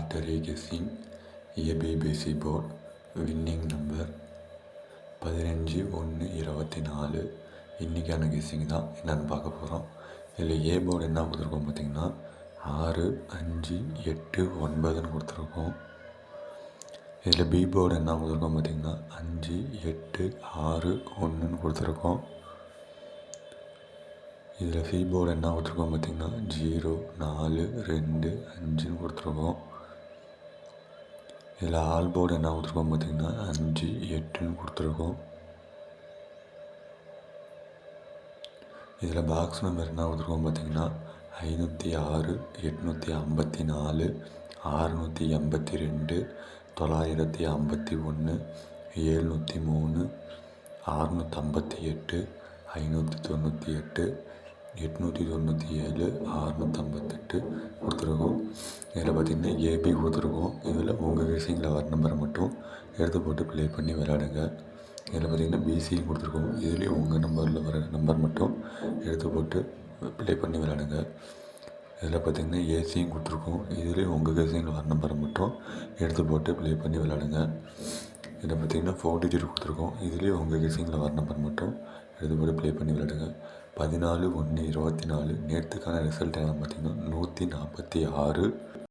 Lottery guessing ABBC board winning number 15/1/24. இன்றைக்கான guessing தான் என்னென்னு பார்க்க போகிறோம். இதில் ஏ போர்டு என்ன கொடுத்துருக்கோம் பார்த்திங்கன்னா 6, 5, 8, 9ன்னு கொடுத்துருக்கோம். இதில் பி போர்டு என்ன கொடுத்துருக்கோம் பார்த்திங்கன்னா 5, 8, 6, 1ன்னு கொடுத்துருக்கோம். இதில் சி போர்டு என்ன கொடுத்துருக்கோம் பார்த்திங்கன்னா 0, 4, 2, 5ன்னு கொடுத்துருக்கோம். இதில் ஆல் போர்டு என்ன கொடுத்துருக்கோம் பார்த்திங்கன்னா 5, 8ன்னு கொடுத்துருக்கோம். இதில் பாக்ஸ் நம்பர் என்ன கொடுத்துருக்கோம் பார்த்திங்கன்னா 506, 854, 682, 951, 703, 658, 598, 897, 658 கொடுத்துருக்கோம். இதில் பார்த்திங்கன்னா ஏபி கொடுத்துருக்கோம். இதில் உங்கள் கெஸ்ஸிங்கில் வர நம்பரை மட்டும் எடுத்து போட்டு ப்ளே பண்ணி விளையாடுங்க. இதில் பார்த்திங்கன்னா பிசியும் கொடுத்துருக்கோம். இதுலேயும் உங்கள் நம்பரில் வர நம்பர் மட்டும் எடுத்து போட்டு ப்ளே பண்ணி விளையாடுங்க. இதில் பார்த்திங்கன்னா ஏசியும் கொடுத்துருக்கோம். இதுலேயும் உங்கள் கெஸ்ஸிங்கில் வர நம்பரை மட்டும் எடுத்து போட்டு ப்ளே பண்ணி விளையாடுங்க. இதில் பார்த்திங்கன்னா 4 டிஜிட் கொடுத்துருக்கோம். இதுலேயும் உங்கள் கெஸ்ஸிங்கில் வர நம்பர் மட்டும் எடுத்து போட்டு ப்ளே பண்ணி விளையாடுங்க. 14/1/24 நேற்றுக்கான ரிசல்ட் என்ன பார்த்திங்கன்னா 146.